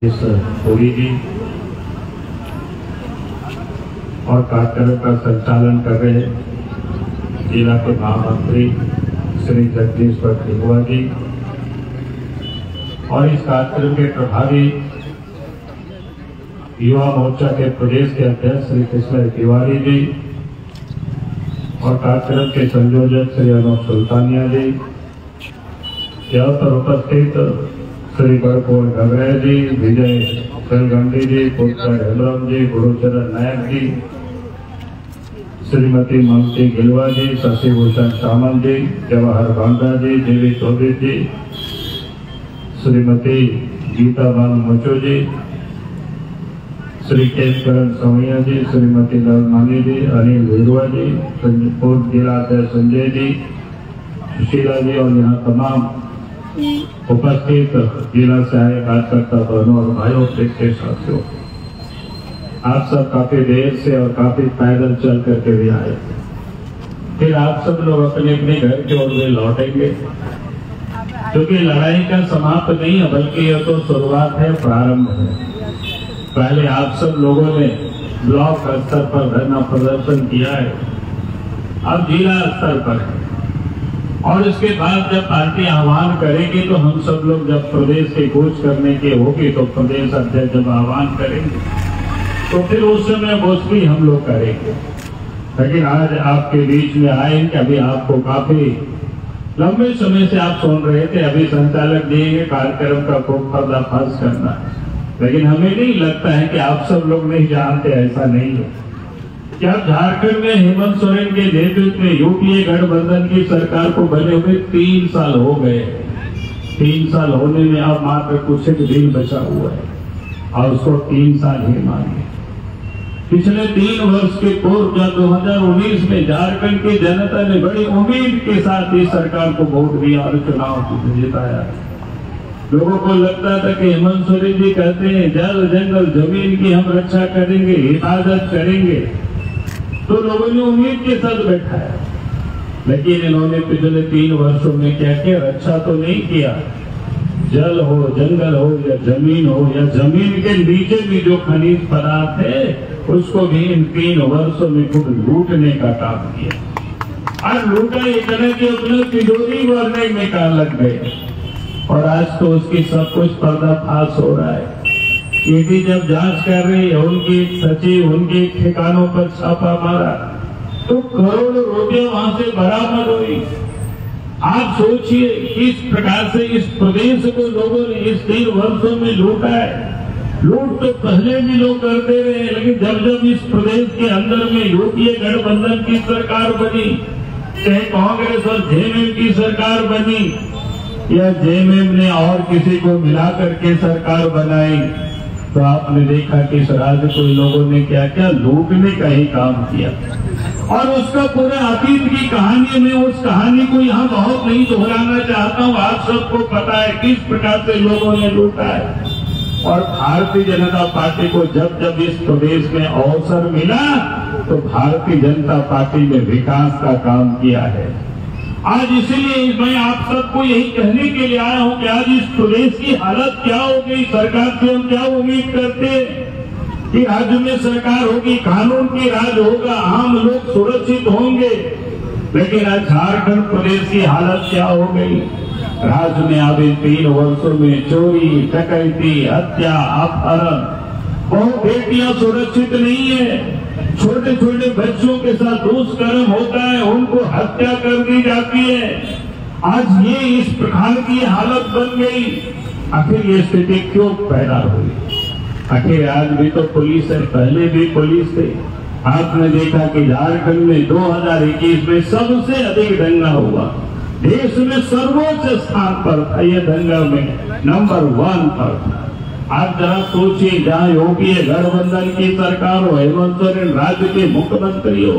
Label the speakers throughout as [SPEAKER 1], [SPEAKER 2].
[SPEAKER 1] पुरी जी और कार्यक्रम का संचालन कर रहे जिला के महामंत्री श्री जगदीश्वर खिलुआ जी और इस कार्यक्रम के प्रभारी युवा मोर्चा के प्रदेश के अध्यक्ष श्री कृष्ण तिवारी जी और कार्यक्रम के संयोजक श्री अनूप सुल्तानिया जी, यहाँ पर उपस्थित श्री बड़कोर घगरे जी, विजय सेलगंडी जी, पुत्र हेमराम जी, गुरुचरण नायक जी, श्रीमती ममती गिलवा जी, शशि भूषण सामंत जी, जवाहर बांदा जी, देवी चौधरी जी, श्रीमती गीता बाल मचो जी, श्री केशकरण सवैया जी, श्रीमती नलमानी जी, अनिल विरुआ जी, पूर्व जिला अध्यक्ष संजय जी, सुशीला जी और यहाँ तमाम उपस्थित जिला से आए कार्यकर्ता बहनों और भाइयों के साथियों, आप सब काफी देर से और काफी पैदल चल करके भी आए। फिर आप सब लोग अपने अपने घर की ओर लौटेंगे, क्योंकि लड़ाई का समाप्त नहीं है बल्कि यह तो शुरुआत है, प्रारंभ है। पहले आप सब लोगों ने ब्लॉक स्तर पर धरना प्रदर्शन किया है, अब जिला स्तर पर है और इसके बाद जब पार्टी आह्वान करेगी तो हम सब लोग जब प्रदेश के कूच करने के होगी तो प्रदेश अध्यक्ष जब आह्वान करेंगे तो फिर उस समय गोष्ठी हम लोग करेंगे। लेकिन आज आपके बीच में आए कि अभी आपको काफी लंबे समय से आप सुन रहे थे, अभी संचालक दिए कार्यक्रम का खूब पर्दाफाश करना, लेकिन हमें नहीं लगता है कि आप सब लोग नहीं जानते, ऐसा नहीं है। क्या झारखंड में हेमंत सोरेन के नेतृत्व में यूपीए गठबंधन की सरकार को बने हुए 3 साल हो गए। 3 साल होने में अब मात्र कुछ एक दिन बचा हुआ है और उसको 3 साल ही मांगे। पिछले 3 वर्ष के पूर्व जब 2019 में झारखंड की जनता ने बड़ी उम्मीद के साथ इस सरकार को वोट दिया और चुनाव जिताया। लोगों को लगता था कि हेमंत सोरेन जी कहते हैं जल जंगल जमीन की हम रक्षा करेंगे, हिफाजत करेंगे, तो लोगों ने उम्मीद के साथ बैठा है। लेकिन इन्होंने पिछले 3 वर्षों में क्या किया? रक्षा तो नहीं किया। जल हो, जंगल हो या जमीन हो या जमीन के नीचे भी जो खनिज पदार्थ है उसको भी इन 3 वर्षों में खुद लूटने का काम किया और लूटा इतना कि अपना तिजोरी भरने में काम लग गए और आज तो उसकी सब कुछ पर्दाफाश हो रहा है। ईडी जब जांच कर रही है, उनकी सचिव उनके ठिकानों पर छापा मारा तो करोड़ों रुपया वहां से बरामद हुई। आप सोचिए किस प्रकार से इस प्रदेश को लोगों ने इस 3 वर्षों में लूटा है। लूट तो पहले भी लोग करते रहे, लेकिन जब जब इस प्रदेश के अंदर में यूपीए गठबंधन की सरकार बनी, चाहे कांग्रेस और जेएमएम की सरकार बनी या जेएमएम ने और किसी को मिलाकर के सरकार बनाई, तो आपने देखा कि इस राज्य को लोगों ने क्या क्या लूटने का ही काम किया और उसका पूरा अतीत की कहानी में उस कहानी को यहाँ बहुत नहीं दोहराना चाहता हूँ। आप सबको पता है किस प्रकार से लोगों ने लूटा है और भारतीय जनता पार्टी को जब जब इस प्रदेश में अवसर मिला तो भारतीय जनता पार्टी ने विकास का काम किया है। आज इसीलिए मैं आप सबको यही कहने के लिए आया हूं कि आज इस प्रदेश की हालत क्या हो गई। सरकार से हम क्या उम्मीद करते कि राज्य में सरकार होगी, कानून की राज होगा, आम लोग सुरक्षित होंगे, लेकिन आज झारखंड प्रदेश की हालत क्या हो गई। राज्य में अब इन 3 वर्षों में चोरी, डकैती, हत्या, अपहरण, बहुत बेटियां सुरक्षित नहीं है। छोटे छोटे बच्चों के साथ दुष्कर्म होता है, उनको हत्या कर दी जाती है। आज ये इस प्रकार की हालत बन गई। आखिर ये स्थिति क्यों पैदा हुई? आखिर आज भी तो पुलिस है, पहले भी पुलिस थे। आपने देखा कि झारखंड में 2021 में सबसे अधिक दंगा हुआ, देश में सर्वोच्च स्थान पर था, ये दंगा में नंबर 1 पर था। आप जरा सोचिए, जहाँ यूपीए गठबंधन की सरकार हो, हेमंत सोरेन राज्य के मुख्यमंत्री हो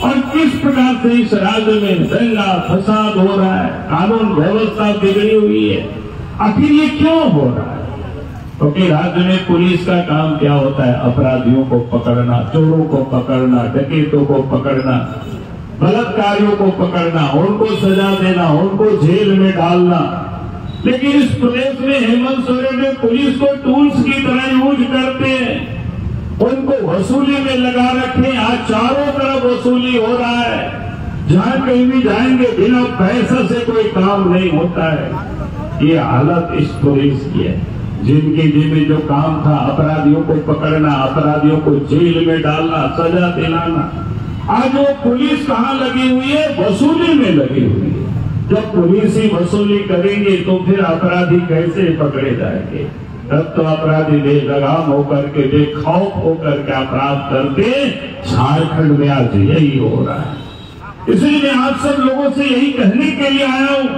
[SPEAKER 1] और किस प्रकार से इस राज्य में दंगा फसाद हो रहा है, कानून व्यवस्था बिगड़ी हुई है। आखिर ये क्यों हो रहा है? क्योंकि राज्य में पुलिस का काम क्या होता है? अपराधियों को पकड़ना, चोरों को पकड़ना, डकैतों को पकड़ना, बलात्कारियों को पकड़ना, उनको सजा देना, उनको जेल में डालना। लेकिन इस प्रदेश में हेमंत सोरेन ने पुलिस को टूल्स की तरह यूज करते हैं, उनको वसूली में लगा रखे। आज चारों तरफ वसूली हो रहा है, जहां कहीं भी जाएंगे बिना पैसा से कोई काम नहीं होता है। ये हालत इस पुलिस की है, जिनके जिम्मे जो काम था अपराधियों को पकड़ना, अपराधियों को जेल में डालना, सजा दिलाना, आज वो पुलिस कहाँ लगी हुई है? वसूली में लगी हुई है। जब पुलिस ही वसूली करेंगे तो फिर अपराधी कैसे पकड़े जाएंगे? तब तो अपराधी बेलगाम होकर के, बेखौफ होकर के अपराध करते। झारखंड में आज यही हो रहा है। इसलिए मैं आप सब लोगों से यही कहने के लिए आया हूं,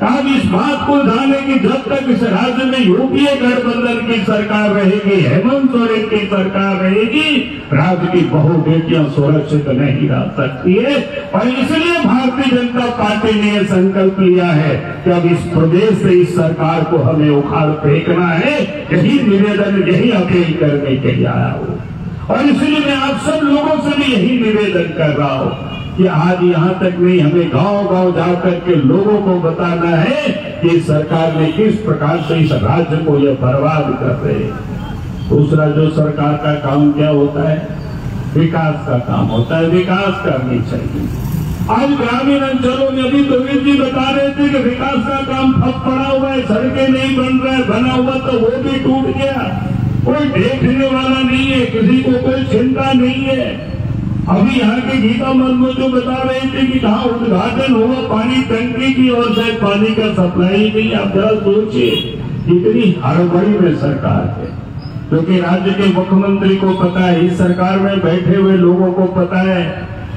[SPEAKER 1] आप इस बात को जाने कि जब तक इस राज्य में यूपीए गठबंधन की सरकार रहेगी, हेमंत सोरेन की सरकार रहेगी, राज्य की बहु बेटियां सुरक्षित नहीं रह सकती है। और इसलिए भारतीय जनता पार्टी ने यह संकल्प लिया है कि अब इस प्रदेश से इस सरकार को हमें उखाड़ फेंकना है। यही निवेदन, यही अपील करने के लिए आया हूं। और इसलिए मैं आप सब लोगों से भी यही निवेदन कर रहा हूं कि आज यहाँ तक नहीं, हमें गांव-गांव जाकर के लोगों को बताना है कि सरकार ने किस प्रकार से इस राज्य को यह बर्बाद कर रहे हैं। दूसरा जो सरकार का काम क्या होता है? विकास का काम होता है, विकास करनी चाहिए। आज ग्रामीण अंचलों में अभी गोविंद जी बता रहे थे कि विकास का काम ठप पड़ा हुआ है, सड़कें नहीं बन रहा है, बना हुआ तो वो भी टूट गया, कोई देखने वाला नहीं है, किसी को कोई चिंता नहीं है। अभी यहाँ के गीता मर्मो जो बता रहे थे कि कहाँ उद्घाटन हुआ पानी टंकी की और शायद पानी का सप्लाई नहीं। आप जरा सोचिए, इतनी हड़बड़ी में सरकार है, क्योंकि राज्य के मुख्यमंत्री को पता है, इस सरकार में बैठे हुए लोगों को पता है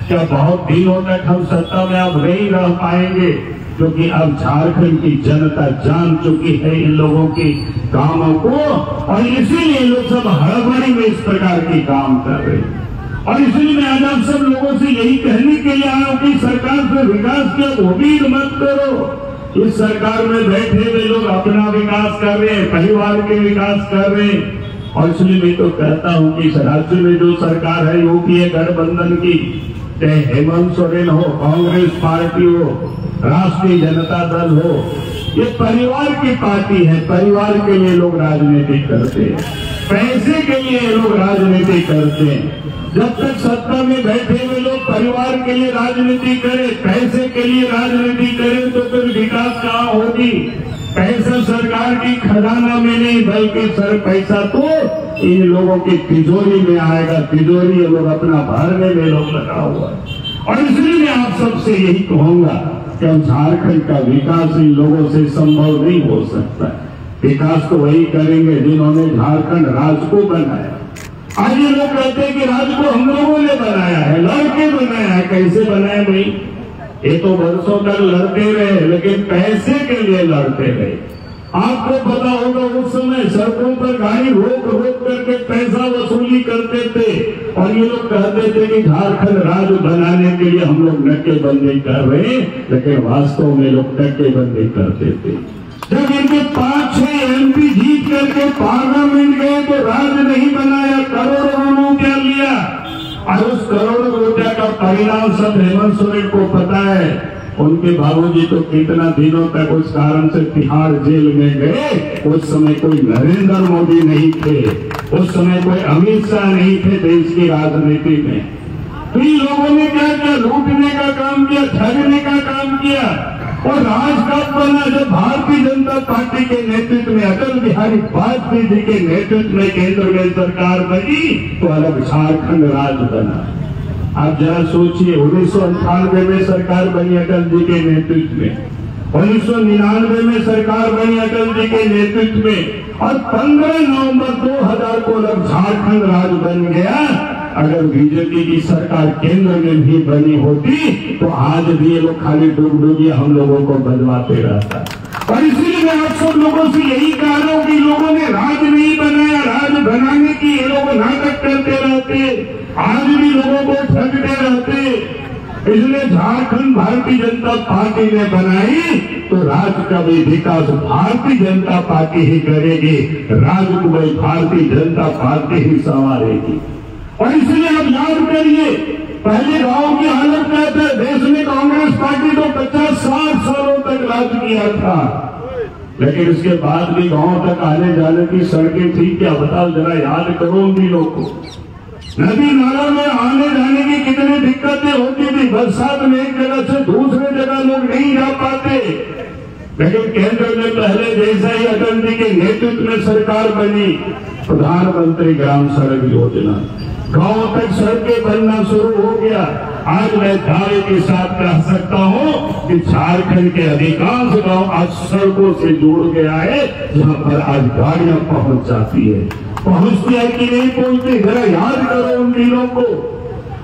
[SPEAKER 1] क्या बहुत दिनों तक हम सत्ता में अब नहीं रह पाएंगे, क्योंकि अब झारखंड की जनता जान चुकी है इन लोगों की कामों को, और इसीलिए लोग सब हड़बड़ी में इस प्रकार के काम कर रहे हैं। और इसलिए मैं आज आप सब लोगों से यही कहने के लिए आया हूं कि सरकार से विकास की उम्मीद मत करो। इस सरकार में बैठे हुए लोग अपना विकास कर रहे हैं, परिवार के विकास कर रहे हैं। और इसलिए मैं तो कहता हूं कि इस राज्य में जो सरकार है यूपीए गठबंधन की, चाहे हेमंत सोरेन हो, कांग्रेस पार्टी हो, राष्ट्रीय जनता दल हो, ये परिवार की पार्टी है। परिवार के लिए लोग राजनीति करते हैं, पैसे के लिए लोग राजनीति करते हैं। जब तक सत्ता में बैठे हुए लोग परिवार के लिए राजनीति करें, पैसे के लिए राजनीति करें, तो फिर विकास कहाँ होगी? पैसा सरकार की खजाना में नहीं, बल्कि सर पैसा तो इन लोगों की तिजोरी में आएगा। तिजोरी ये लोग अपना भरने में लोग लगा हुआ है। और इसलिए मैं आप सबसे यही कहूंगा कि हम झारखंड का विकास इन लोगों से संभव नहीं हो सकता। विकास तो वही करेंगे जिन्होंने झारखंड राज्य को बनाया। आज ये लोग कहते हैं कि राज्य को हम लोगों ने बनाया है, लड़के बनाया है। कैसे बनाया भाई? ये तो वर्षों तक लड़ते रहे, लेकिन पैसे के लिए लड़ते रहे। आपको पता होगा उस समय सड़कों पर गाड़ी रोक रोक करके पैसा वसूली करते थे, और ये लोग कहते थे कि झारखंड राज्य बनाने के लिए हम लोग नाकेबंदी कर रहे हैं, लेकिन वास्तव में लोग नाकेबंदी करते थे। जब इनके 5-6 एमपी जीत करके पार्लियामेंट गए तो राज्य नहीं बनाया, करोड़ों रुपया लिया, और उस करोड़ों रुपया का परिणाम सब हेमंत सोरेन को पता है। उनके बाबूजी तो कितना दिनों तक उस कारण से तिहाड़ जेल में गए। उस समय कोई नरेंद्र मोदी नहीं थे, उस समय कोई अमित शाह नहीं थे देश की राजनीति में। तो इन लोगों ने क्या किया? लूटने का काम किया, ठगने का काम किया। और राज कब बना? जब भारतीय जनता पार्टी के नेतृत्व में, अटल बिहारी वाजपेयी जी के नेतृत्व में केंद्र में सरकार बनी, तो अलग झारखंड राज्य बना। आप जरा सोचिए, 1998 में सरकार बनी अटल जी के नेतृत्व में, 1999 में सरकार बनी अटल जी के नेतृत्व में, और 15 नवंबर 2000 को जब झारखंड राज्य बन गया। अगर बीजेपी की सरकार केंद्र में भी बनी होती तो आज भी ये लोग खाली डुगडुगिया हम लोगों को बदलवाते रहता। और इसलिए मैं आप सब लोगों से यही कह रहा हूं कि लोगों ने राज्य नहीं बनाया, राज्य बनाने की ये लोग नाटक करते रहते, आज भी लोगों को ठगते रहते। इसलिए झारखंड भारतीय जनता पार्टी ने बनाई तो राज्य का भी विकास भारतीय जनता पार्टी ही करेगी, राज्य को भी भारतीय जनता पार्टी ही संवारेगी। और इसलिए आप याद करिए, पहले गांव की हालत क्या था? देश में कांग्रेस पार्टी तो 50-60 सालों तक राज किया था। लेकिन इसके बाद भी गांव तक आने जाने की सड़कें थी क्या? बताओ जरा, याद करो उन दिनों को। नदी नाला में आने जाने की कितनी दिक्कतें होती थी। बरसात में एक जगह से दूसरे जगह लोग नहीं जा पाते। लेकिन केंद्र में पहले जैसा ही अटल जी के नेतृत्व में सरकार बनी, प्रधानमंत्री ग्राम सड़क योजना, गांव तक सड़कें बनना शुरू हो गया। आज मैं दावे के साथ कह सकता हूं कि झारखंड के अधिकांश गांव आज सड़कों से जुड़ गया है, जहां पर आज गाड़ियां पहुंच जाती है। पहुंचती है कि नहीं पहुंचती? जरा याद करो उन दिनों को।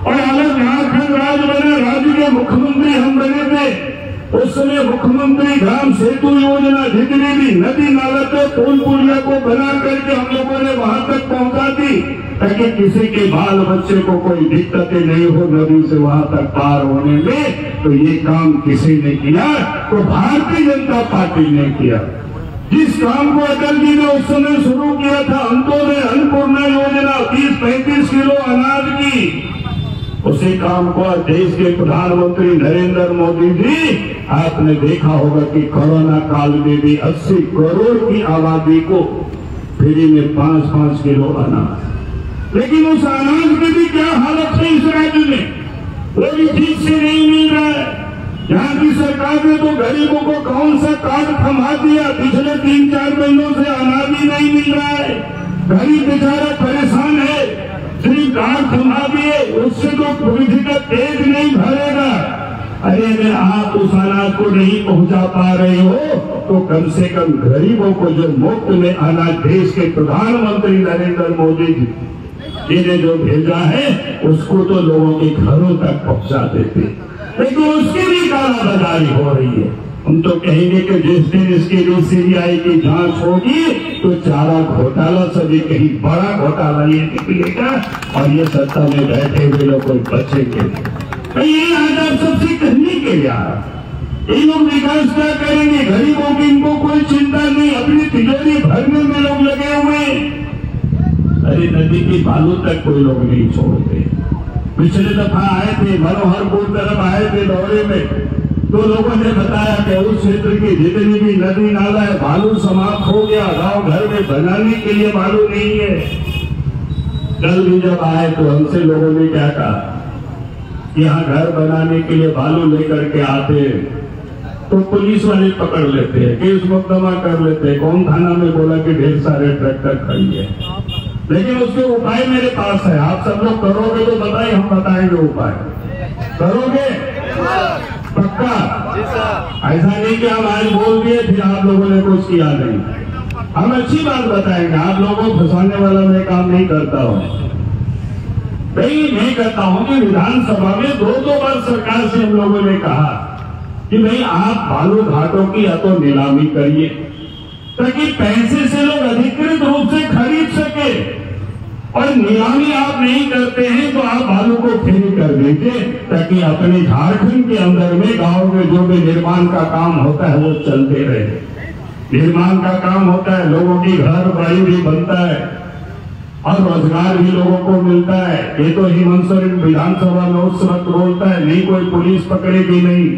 [SPEAKER 1] और अगर झारखंड राज्य बना, राज्य के मुख्यमंत्री हम बने थे, उस समय मुख्यमंत्री ग्राम सेतु योजना जितनी भी नदी नाला को पुल पुलिया को बना करके हम लोगों ने वहां तक पहुंचा दी, ताकि किसी के बाल बच्चे को कोई दिक्कतें नहीं हो नदी से वहां तक पार होने में। तो ये काम किसी ने किया? तो भारतीय जनता पार्टी ने किया। जिस काम को अटल जी ने उस समय शुरू किया था, अंत्योदय अन्नपूर्णा योजना 30-35 किलो अनाज की, उसी काम को देश के प्रधानमंत्री नरेंद्र मोदी जी, आपने देखा होगा कि कोरोना काल में भी 80 करोड़ की आबादी को फ्री में 5-5 किलो अनाज। लेकिन उस अनाज की भी क्या हालत है इस राज्य में? वो भी ठीक से नहीं मिल रहा है। यहाँ की सरकार ने तो गरीबों को कौन सा कार्ड थमा दिया, पिछले 3-4 महीनों से अनाज ही नहीं मिल रहा है। गरीब बेचारा परेशान है, सिर्फ कार्ड थमा दिए, उससे तो किसी का पेट नहीं भरेगा। अरे अगर आप उस अनाज को नहीं पहुंचा पा रहे हो, तो कम से कम गरीबों को जो मुफ्त में अनाज देश के प्रधानमंत्री नरेंद्र मोदी जी ने जो भेजा है, उसको तो लोगों के घरों तक पहुंचा देते। लेकिन उसकी भी कालाबाजारी हो रही है। हम तो कहेंगे कि जिस दिन इसके लिए सीबीआई की जांच होगी, तो चारा घोटाला से भी कहीं बड़ा घोटाला ये निकलेगा, और ये सत्ता में बैठे हुए लोग कोई बचेंगे। ये आज आप सबसे कहने के यार, ये लोग विकास क्या करेंगे? गरीबों की इनको कोई चिंता नहीं, अपनी तिजोरी भरने में लोग लगे हुए। अरे नदी की बालू तक कोई लोग नहीं छोड़ते। पिछले दफा आए थे, मनोहरपुर तरफ आए थे दौरे में, तो लोगों ने बताया कि उस क्षेत्र की जितनी भी नदी नाला है, बालू समाप्त हो गया, गांव घर में बनाने के लिए बालू नहीं है। कल भी जब आए तो हमसे लोगों ने क्या कहा, यहाँ घर बनाने के लिए बालू लेकर के आते तो पुलिस वाले पकड़ लेते हैं, केस मुकदमा कर लेते हैं। कौन थाना में बोला कि ढेर सारे ट्रैक्टर खड़ी है। लेकिन उसके उपाय मेरे पास है, आप सब लोग करोगे तो बताइए, हम बताएंगे उपाय। करोगे पक्का? ऐसा नहीं कि हम आज बोल दिए फिर आप लोगों ने कुछ किया नहीं। हम अच्छी बात बताएंगे, आप लोगों को फंसाने वाला मैं काम नहीं करता हूँ। मैं कहता हूँ कि विधानसभा में 2-2 बार सरकार से हम लोगों ने कहा कि भाई आप बालू घाटों की या तो नीलामी करिए, ताकि पैसे से लोग अधिकृत रूप से खरीद सके, और नीलामी आप नहीं करते हैं तो आप बालू को फ्री कर दीजिए, ताकि अपने झारखंड के अंदर में गांव में जो भी निर्माण का काम होता है वो चलते रहे। निर्माण का काम होता है, लोगों की घर बाड़ी भी बनता है और रोजगार भी लोगों को मिलता है। ये तो हेमंत सोरेन विधानसभा में उस वक्त बोलता है, नहीं कोई पुलिस पकड़ेगी नहीं,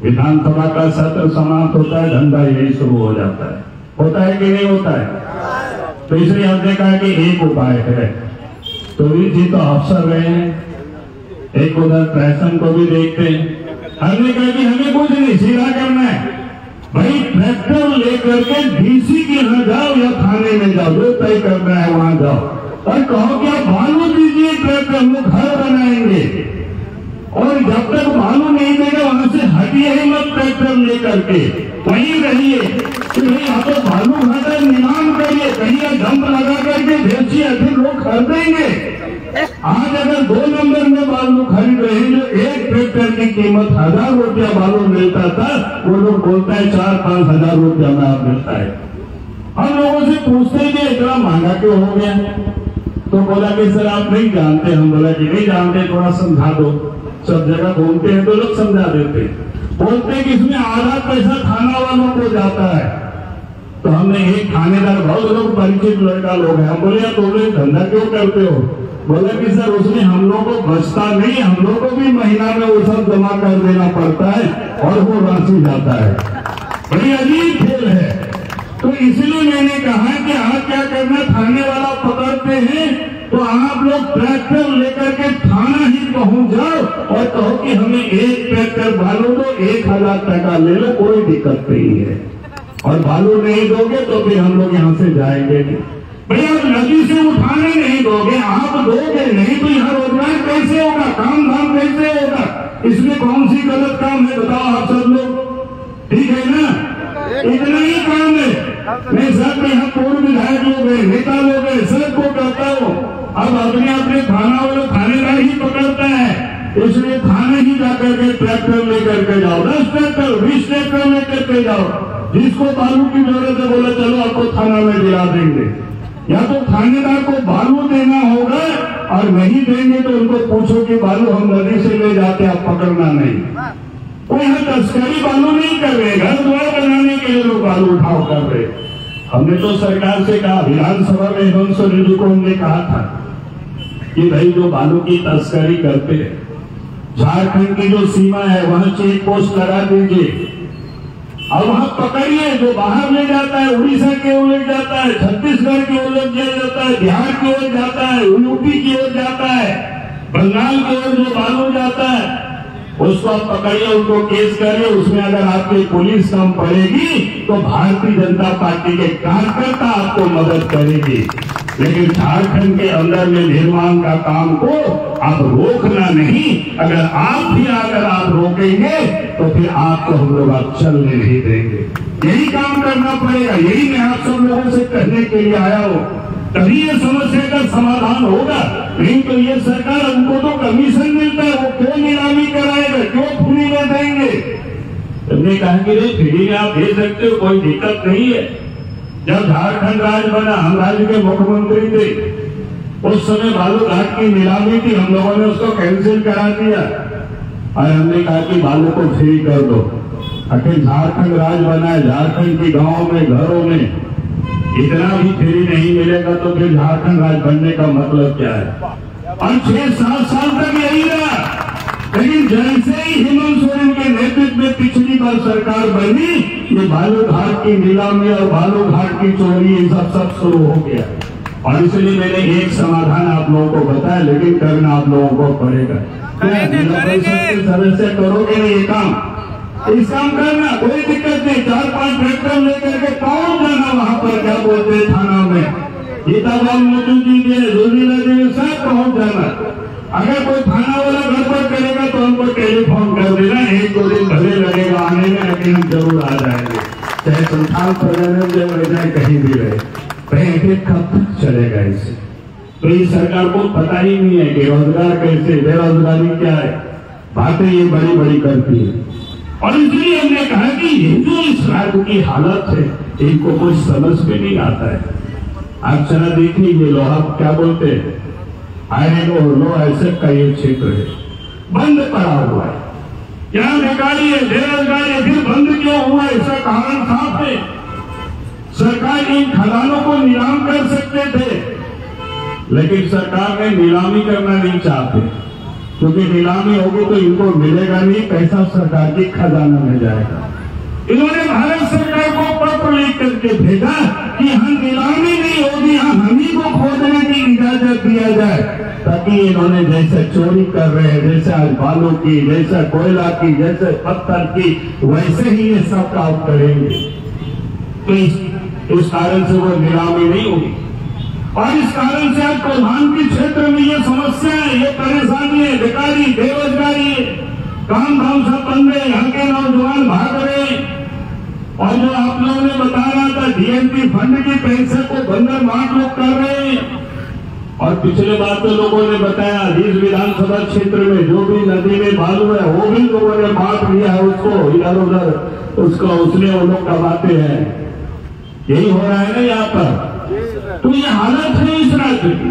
[SPEAKER 1] विधानसभा का सत्र समाप्त होता है, धंधा यही शुरू हो जाता है। होता है कि नहीं होता है? तो इसलिए हमने कहा कि एक उपाय है। तो जी तो अफसर रहे हैं, एक उधर फैशन को भी देखते हैं। हमने कहा कि हमें कुछ नहीं, सीधा करना है भाई, ट्रैक्टर लेकर के डीसी के यहाँ जाओ या थाने में जाओ, जो तय करना है वहां जाओ, और कहो कि आप बालू दीजिए, ट्रैक्टर हम लोग घर बनाएंगे। और जब तक बालू नहीं देगा वहां से हटिए ही मत, ट्रैक्टर लेकर के वहीं रहिए कि भाई आप तो बालू घाटा निर्माण करिए, कहीं डंप लगा करके बेचिए, अधिक लोग खरीदेंगे। आज अगर 2 नंबर में बालू खरीद रहे हैं, जो एक ट्रैक्टर की कीमत 1000 रुपया बालू मिलता था, वो लोग बोलता है 4-5 हजार रुपया में आप मिलता है। हम लोगों से पूछते हैं कि इतना महंगा क्यों हो गया, तो बोला कि सर आप नहीं जानते। हम बोला कि नहीं जानते, थोड़ा समझा दो। सब जगह घूमते हैं तो लोग समझा देते, बोलते हैं कि इसमें आधा पैसा थाना वालों को जाता है। तो हमने एक थानेदार, बहुत लोग परिचित लड़का लोग हैं, हम बोले यार तुम लोग धंधा क्यों करते हो? बोले कि सर उसमें हम लोग को बचता नहीं, हम लोग को भी महीना में वो सब जमा कर देना पड़ता है और वो राशि जाता है। बड़ी अजीब खेल है। तो इसलिए मैंने कहा कि आप क्या करना, थाने वाला पकड़ते हैं तो आप लोग ट्रैक्टर लेकर के थाना ही पहुंच जाओ और कहो कि हमें एक ट्रैक्टर बालू दो, 1000 टका ले लो, कोई दिक्कत नहीं है। और बालू नहीं दोगे तो फिर हम लोग यहाँ से जाएंगे नहीं। भैया नदी से उठाने नहीं दोगे, आप दोगे नहीं तो यहाँ रोजगार कैसे होगा, काम धाम कैसे होगा? इसमें कौन सी गलत काम है बताओ आप सब लोग, ठीक है ना? इतना ही काम है। मैं सब यहाँ पूर्व विधायक लोग हैं, नेता लोग हैं, सबको कहता हूँ अब अपने अपने थाना वाले थानेदार ही पकड़ता है, इसलिए थाने ही जाकर के ट्रैक्टर लेकर के जाओ, 10 ट्रैक्टर 20 ट्रैक्टर लेकर के जाओ। जिसको बालू की जरूरत है बोला चलो आपको थाना में दिला देंगे। या तो थानेदार को बालू देना होगा और नहीं देंगे तो उनको पूछो कि बालू हम नदी से ले जाते, आप पकड़ना नहीं। कोई यहाँ तस्करी बालू नहीं कर रहे, घर द्वार बनाने के लिए लोग बालू उठाव कर रहे। हमने तो सरकार से कहा, विधानसभा में हेमंत सोरेन जी को हमने कहा था कि भाई जो बालू की तस्करी करते हैं, झारखंड की जो सीमा है वहां चेक पोस्ट लगा दीजिए और वहां पकड़िए। जो बाहर ले जाता है, उड़ीसा की ओर ले जाता है, छत्तीसगढ़ की ओर ले जाता है, बिहार की ओर जाता है, यूपी की ओर जाता है, बंगाल की ओर जो बालू जाता है उसको आप पकड़िए, उनको केस करिए। उसमें अगर आपकी पुलिस कम पड़ेगी तो भारतीय जनता पार्टी के कार्यकर्ता आपको मदद करेगी। लेकिन झारखंड के अंदर में निर्माण का काम को आप रोकना नहीं। अगर आप भी अगर आप रोकेंगे तो फिर आपको हम लोग आप चलने नहीं देंगे। यही काम करना पड़ेगा। यही मैं आप सब लोगों से कहने के लिए आया हूँ, तभी ये समस्या का समाधान होगा। नहीं तो ये सरकार, उनको तो कमीशन मिलता है, वो क्यों नीलामी कराएगा, क्यों फ्री में देंगे? हमने कहा कि फ्री में आप दे सकते हो, कोई दिक्कत नहीं है। जब झारखंड राज्य बना, हम राज्य के मुख्यमंत्री थे, उस समय बालू घाट की नीलामी थी, हम लोगों ने उसको कैंसिल करा दिया और हमने कहा कि बालू को फ्री कर दो। आखिर झारखंड राज्य बना है, झारखंड की गांवों में घरों में इतना भी फ्री नहीं मिलेगा तो फिर झारखंड राज्य बनने का मतलब क्या है? और 6-7 साल तक यही रहा। लेकिन जैसे ही हेमंत सोरेन के नेतृत्व में पिछली बार सरकार बनी, ये बालू घाट की नीलामी और बालू घाट की चोरी ये सब शुरू हो गया। और इसलिए मैंने एक समाधान आप लोगों को बताया, लेकिन करना आप लोगों को पड़ेगा। सदस्य करोगे नहीं ये काम, इस काम करना कोई दिक्कत नहीं। 4-5 ट्रैक्टर लेकर के पहुंच जाना वहां पर, क्या बोलते हैं थाना में, गीताबाल मोचू जी के जोशीला जी सब पहुंच जाना। अगर कोई थाना वाला गड़बड़ करेगा तो हमको टेलीफोन कर देना, 1-2 दिन भले लगेगा आने में, लेकिन हम जरूर आ जाएंगे। चाहे संथाल प्रजनन जब रह जाए, कहीं भी रहे, कब तक चलेगा इसे? तो इस सरकार को पता ही नहीं है कि रोजगार कैसे, बेरोजगारी क्या है, बातें ये बड़ी बड़ी करती है। और इसलिए हमने कहा कि ये जो इस राज्य की हालत है, इनको कुछ समझ में नहीं आता है। आप चला देखिए, ये लोहा क्या बोलते हैं, आयरन और लो ऐसे का ये क्षेत्र है, बंद पड़ा हुआ है। क्या बेकारी है, बेरोजगारी है, फिर बंद क्यों हुआ? इसका कारण साफ है। सरकार इन खदानों को नीलाम कर सकते थे, लेकिन सरकार ने नीलामी करना नहीं चाहते, क्योंकि नीलामी होगी तो इनको मिलेगा नहीं, पैसा सरकार की खजाना में जाएगा। इन्होंने भारत सरकार को पत्र लिख करके भेजा कि हम नीलामी नहीं होगी, हम ही को खोदने की इजाजत दिया जाए, ताकि इन्होंने जैसे चोरी कर रहे हैं, जैसे आज बालू की, जैसे कोयला की, जैसे पत्थर की, वैसे ही ये सब काम करेंगे। तो इस कारण से वो नीलामी नहीं होगी। और इस कारण से आज प्रधान के क्षेत्र में ये समस्या है, ये परेशानी है, बेकारी, बेरोजगारी है, काम धाम सब बंद है, यहाँ के नौजवान भाग रहे। और जो आप लोगों ने बता रहा था, डीएमपी फंड के पैसे को बंदर मार लोग कर रहे हैं। और पिछले बार तो लोगों ने बताया, इस विधानसभा क्षेत्र में जो भी नदी में बालू है वो भी लोगों ने बांट लिया है, उसको इधर उधर उसको उसने वो लोग कमाते हैं। यही हो रहा है ना यहाँ पर। तो ये हालत है इस राज्य की।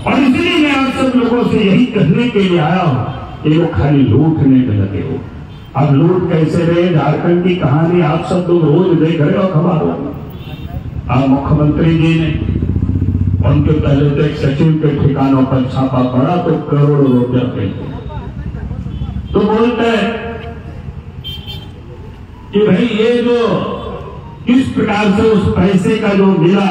[SPEAKER 1] और इसलिए मैं आप सब लोगों से यही कहने के लिए आया हूं कि वो खाली लूटने में लगे हो। अब लूट कैसे रहे, झारखंड की कहानी आप सब लोग रोज देख रहे हो खबरों में। आप मुख्यमंत्री जी ने उनके पहले तो एक सचिव के ठिकानों पर छापा पड़ा तो करोड़ों रुपया पे तो बोलते हैं कि भाई ये जो किस प्रकार से उस पैसे का जो मिला।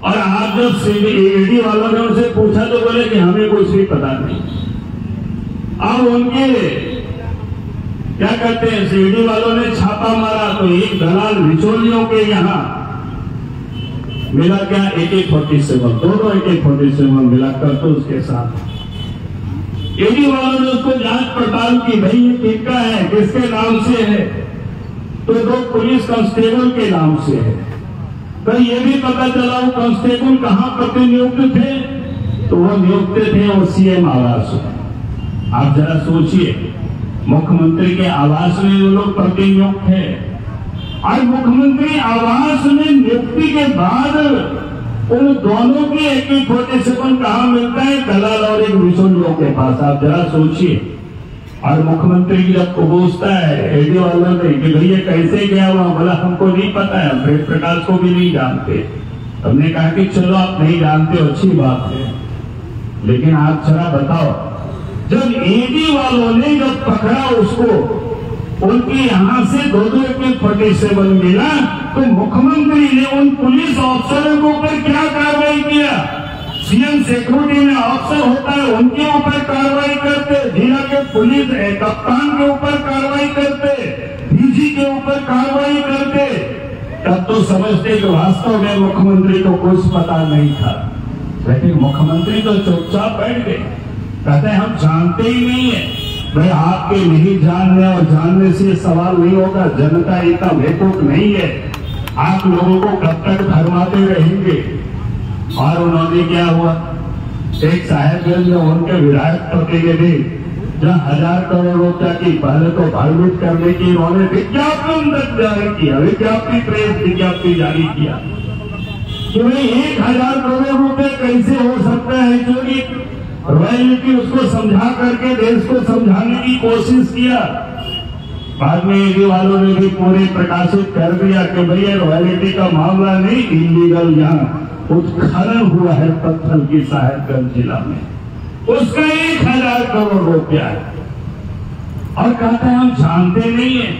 [SPEAKER 1] और आप जब ईडी वालों ने उनसे पूछा तो बोले कि हमें कुछ भी पता नहीं। अब उनके क्या कहते हैं, ईडी वालों ने छापा मारा तो एक दलाल बिचौलियों के यहाँ मिला क्या, AK-47, दोनों AK-47 मिलाकर तो उसके साथ ईडी वालों ने उसको जांच पड़ताल की, भाई ये किसका है, किसके नाम से है, तो 2 पुलिस कांस्टेबल के नाम से है। तो ये भी पता चला वो कांस्टेबल कहां प्रतिनियुक्त थे, तो वो नियुक्त थे वो CM आवास में। आप जरा सोचिए, मुख्यमंत्री के आवास में वो लोग प्रतिनियुक्त है, और मुख्यमंत्री आवास में नियुक्ति के बाद उन दोनों की AK-47 कहां मिलता है, दलाल और एक बिचौलियों के पास। आप जरा सोचिए। और मुख्यमंत्री की जब पूछता है ईडी वालों ने कि भैया कैसे गया हुआ, बोला हमको नहीं पता है, प्रेम प्रकाश को भी नहीं जानते। हमने कहा कि चलो आप नहीं जानते हो, अच्छी बात है, लेकिन आप जरा बताओ, जब ईडी वालों ने जब पकड़ा उसको, उनके यहां से 2 AK-47 मिला, तो मुख्यमंत्री ने उन पुलिस अफसरों के ऊपर क्या कार्रवाई किया। CM सिक्योरिटी में अफसर होता है, उनके ऊपर कार्रवाई करते, जिला के पुलिस कप्तान के ऊपर कार्रवाई करते, DG के ऊपर कार्रवाई करते। तब तो समझते कि वास्तव में मुख्यमंत्री को कुछ पता नहीं था, लेकिन मुख्यमंत्री तो चुपचाप बैठ गए, कहते हैं हम जानते ही नहीं है। भाई आपके नहीं जानने और जानने से सवाल नहीं होगा, जनता इतना बेवकूफ नहीं है, आप लोगों को कब तक भरमाते रहेंगे। और उन्होंने क्या हुआ, एक साहेबगंज में उनके विधायक प्रतिनिधि जहां 1000 करोड़ रुपया की पहले तो भयभीत करने की उन्होंने विज्ञापन जारी किया, विज्ञप्ति प्रेस विज्ञप्ति जारी किया कि भाई 1000 करोड़ रुपए कैसे हो सकता है चोरी। रॉयल्टी उसको समझा करके देश को समझाने की कोशिश किया। बाद में ईडी वालों ने भी पूरे प्रकाशित कर दिया कि भैया रॉयल्टी का मामला नहीं, इलीगल यहाँ उत्खनन हुआ है पत्थर की साहेबगंज जिला में, उसका 1000 करोड़ रुपया है। और कहते हैं हम जानते नहीं है।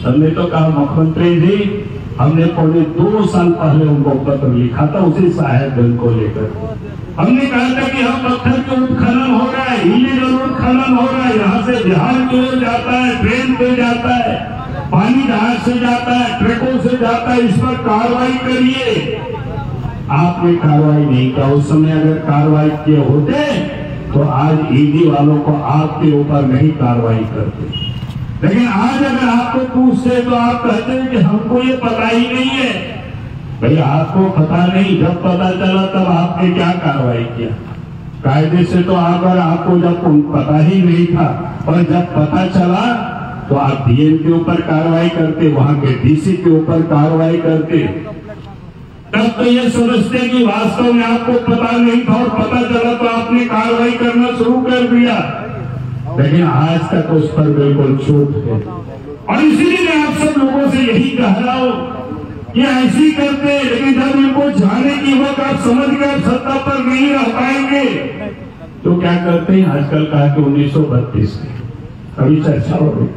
[SPEAKER 1] हमने तो कहा मुख्यमंत्री जी, हमने पौने 2 साल पहले उनको पत्र लिखा था उसी साहेबगंज को लेकर। हमने कहा था कि हम पत्थर के उत्खनन हो रहा है, इलीगल उत्खनन हो रहा है, यहाँ से बिहार की ओर जाता है, ट्रेन पे जाता है, पानी जहाज से जाता है, ट्रकों से जाता है, इस पर कार्रवाई करिए। आपने कार्रवाई नहीं किया। उस समय अगर कार्रवाई किए होते तो आज ईडी वालों को आपके ऊपर नहीं कार्रवाई करते। लेकिन आज अगर आपको पूछते तो आप कहते हैं कि हमको ये पता ही नहीं है। भाई आपको पता नहीं, जब पता चला तब आपने क्या कार्रवाई किया। कायदे से तो अगर आपको जब पता ही नहीं था और जब पता चला तो आप डीएम के ऊपर कार्रवाई करते, वहां के डीसी के ऊपर कार्रवाई करते। तब तो ये समझते कि वास्तव में आपको पता नहीं था और पता चला तो आपने कार्रवाई करना शुरू कर दिया। लेकिन आज तक उस पर बिल्कुल छूट है। और इसीलिए मैं आप सब लोगों से यही कह रहा हूं कि ऐसी करते, लेकिन जब इनको जाने की वक्त आप समझ गए सत्ता पर नहीं रह पाएंगे तो क्या करते हैं। आजकल कहा कि 1932 अभी चर्चा हो रही।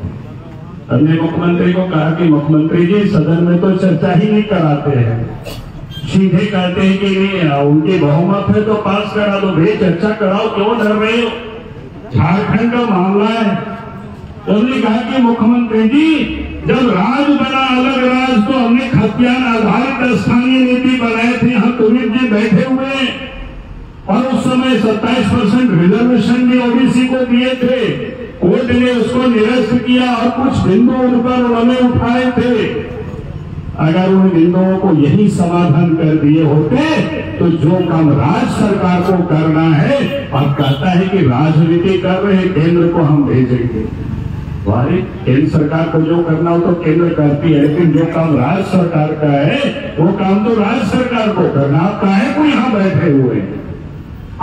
[SPEAKER 1] हमने मुख्यमंत्री को कहा कि मुख्यमंत्री जी सदन में तो चर्चा ही नहीं कराते हैं, सीधे कहते हैं कि नहीं उनके बहुमत है तो पास करा दो, भाई चर्चा कराओ, क्यों डर रहे हो, झारखंड का मामला है। उन्होंने कहा कि मुख्यमंत्री जी जब राज बना अलग राज तो हमने खतियान आधारित स्थानीय नीति बनाए थे, यहाँ तुमित जी बैठे हुए और उस समय 27% रिजर्वेशन भी ओबीसी को दिए थे। कोर्ट ने उसको निरस्त किया और कुछ बिंदु उन पर उन्होंने उठाए थे। अगर उन बिंदुओं को यही समाधान कर दिए होते तो जो काम राज्य सरकार को करना है, अब कहता है कि राजनीति कर रहे हैं, केंद्र को हम भेजेंगे। वारे केंद्र सरकार को जो करना हो तो केंद्र करती है, लेकिन जो काम राज्य सरकार का है वो काम तो राज्य सरकार को करना। आप काहे को यहाँ बैठे हुए,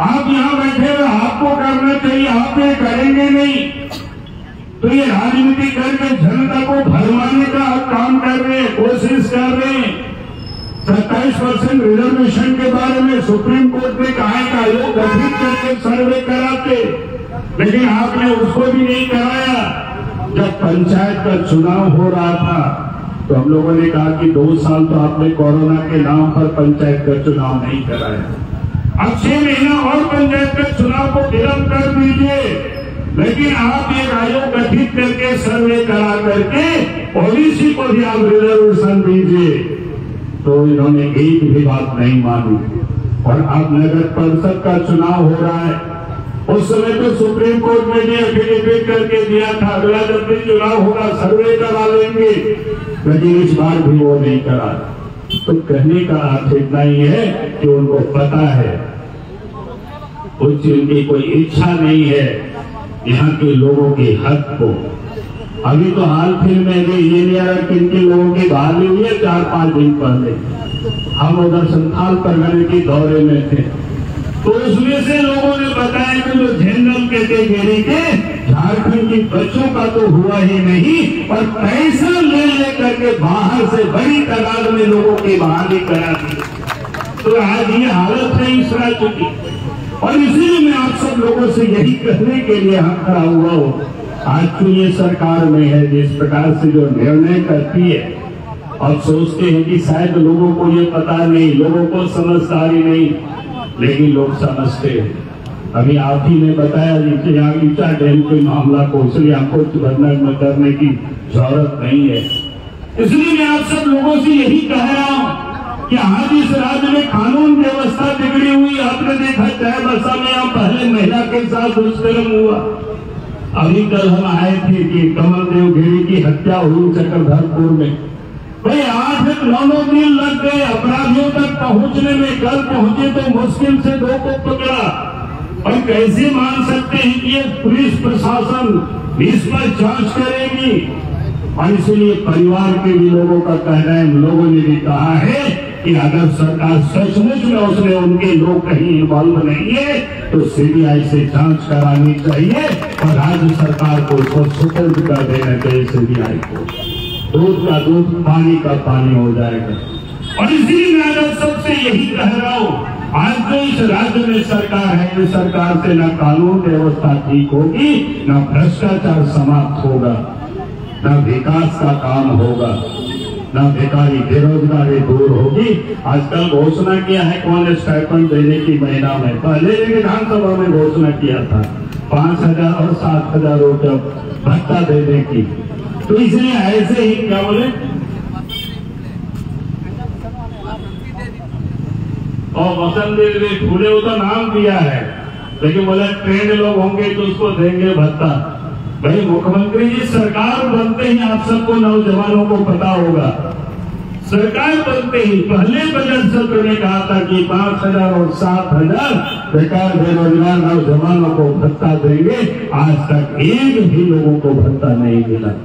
[SPEAKER 1] आप यहाँ बैठे हुए आपको करना चाहिए, आप ये करेंगे नहीं तो ये राजनीति करके जनता को भरमाने का काम कर रहे हैं, कोशिश कर रहे हैं। 27% रिजर्वेशन के बारे में सुप्रीम कोर्ट ने कहा कि आयोग गठित करके सर्वे कराते, लेकिन आपने उसको भी नहीं कराया। जब पंचायत का चुनाव हो रहा था तो हम लोगों ने कहा कि 2 साल तो आपने कोरोना के नाम पर पंचायत का चुनाव नहीं कराया, अब 6 महीना और पंचायत का चुनाव को विलंब कर दीजिए, लेकिन आप एक आयोग गठित करके सर्वे करा करके ओबीसी को भी आप रिजर्वेशन दीजिए। तो इन्होंने एक भी बात नहीं मानी। और अब नगर परिषद का चुनाव हो रहा है, उस समय तो सुप्रीम कोर्ट में भी एफिडेविट करके दिया था अगला जब भी चुनाव होगा सर्वे करा लेंगे, लेकिन इस बार भी वो नहीं करा। तो कहने का अर्थ इतना ही है कि उनको पता है, उनकी कोई इच्छा नहीं है यहाँ के लोगों के हक को। अभी तो हाल फिल्म में ये नहीं आ रहा किन किन लोगों की बहाली हुई है। 4-5 दिन पहले हम उधर संथाल परगने के दौरे में थे, तो उसमें से लोगों ने बताया कि जो जनरल कैटेगरी के झारखंड के बच्चों का तो हुआ ही नहीं, और पैसा ले लेकर के बाहर से बड़ी तादाद में लोगों की बहाली करा दी। तो आज ये हालत है इस राज्य की। और इसीलिए मैं आप सब लोगों से यही कहने के लिए हम खड़ा हुआ हूँ, आज तो ये सरकार में है जिस प्रकार से जो निर्णय करती है, अब सोचते हैं कि शायद लोगों को ये पता नहीं, लोगों को समझदारी नहीं, लेकिन लोग समझते हैं। अभी आप ही ने बताया कि यहाँ ईटा डैम के मामला को, इसलिए आपको वर्णन में करने की जरूरत नहीं है। इसलिए मैं आप सब लोगों से यही कह रहा हूँ कि आज इस राज्य में कानून व्यवस्था बिगड़ी हुई। आपने देखा चाहे बरसा में यहाँ पहले महिला के साथ दुष्कर्म हुआ, अभी कल हम आए थे कि कमल देव घेरी की हत्या हुई चक्रधरपुर में। भाई 8-9 दिन लग गए अपराधियों तक पहुंचने में, कल पहुंचे तो मुश्किल से 2 को पकड़ा। और कैसे मान सकते हैं कि ये पुलिस प्रशासन इस पर जांच करेगी। और इसलिए परिवार के भी लोगों का कहना है, लोगों ने भी कहा है कि अगर सरकार सचमुच में उसने उनके लोग कहीं इन्वॉल्व नहीं है तो सीबीआई से जांच करानी चाहिए और राज्य सरकार को उसको सुपुर्द कर देना चाहिए सीबीआई को। दूध का दूध, पानी का पानी हो जाएगा। और इसीलिए मैं सबसे यही कह रहा हूँ, आज जो इस राज्य में सरकार है, इस सरकार से न कानून व्यवस्था ठीक होगी, न भ्रष्टाचार समाप्त होगा, न विकास का काम होगा, न बेकारी बेरोजगारी दूर होगी। आजकल घोषणा किया है कौन स्टाइपेंड देने की महीना में, पहले विधानसभा में घोषणा किया था 5,000 और 7,000 रुपया भत्ता देने की। तो इसलिए ऐसे ही क्या बोले, और वसंत देव फूले का नाम दिया है, लेकिन बोले ट्रेंड लोग होंगे तो उसको देंगे भत्ता। भाई मुख्यमंत्री जी, सरकार बनते ही आप सबको नौजवानों को पता होगा, सरकार बनते ही पहले बजट सत्र में कहा था कि 5,000 और 7,000 बेकार बेरोजगार नौजवानों को भत्ता देंगे। आज तक एक भी लोगों को भत्ता नहीं मिला।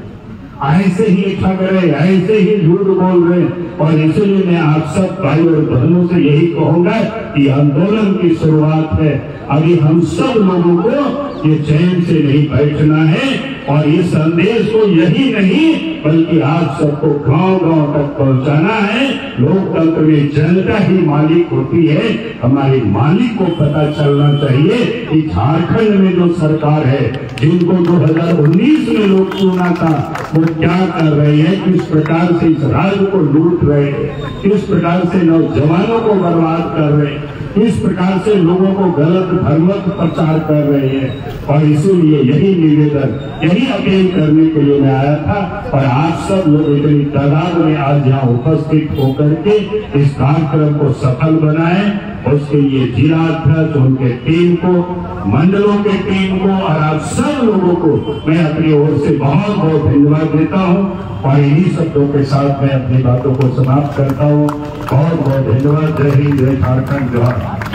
[SPEAKER 1] ऐसे ही ठग रहे, ऐसे ही झूठ बोल रहे। और इसलिए मैं आप सब भाई और बहनों से यही कहूंगा कि आंदोलन की शुरुआत है, अभी हम सब लोगों को ये चैन से नहीं बैठना है। और ये संदेश को यही नहीं बल्कि आप सबको गांव-गांव तक पहुंचाना है। लोकतंत्र में जनता ही मालिक होती है, हमारे मालिक को पता चलना चाहिए कि झारखंड में जो सरकार है, जिनको 2019 में लोग चुना था, वो क्या कर रहे हैं, किस प्रकार से इस राज्य को लूट रहे हैं, किस प्रकार से नौजवानों को बर्बाद कर रहे हैं, किस प्रकार से लोगों को गलत भ्रमक प्रचार कर रहे हैं। और इसीलिए यही निवेदन, यही अपील करने के लिए मैं आया था। और आप सब लोग इतनी तादाद में आज यहाँ उपस्थित होकर के इस कार्यक्रम को सफल बनाए, उसके लिए जिला अध्यक्ष, उनके टीम को, मंडलों के टीम को और आप सब लोगों को मैं अपनी ओर से बहुत बहुत धन्यवाद देता हूँ। और इन्हीं शब्दों के साथ मैं अपनी बातों को समाप्त करता हूँ। बहुत बहुत धन्यवाद। जय हिंद, जय झारखंड, जय भारत।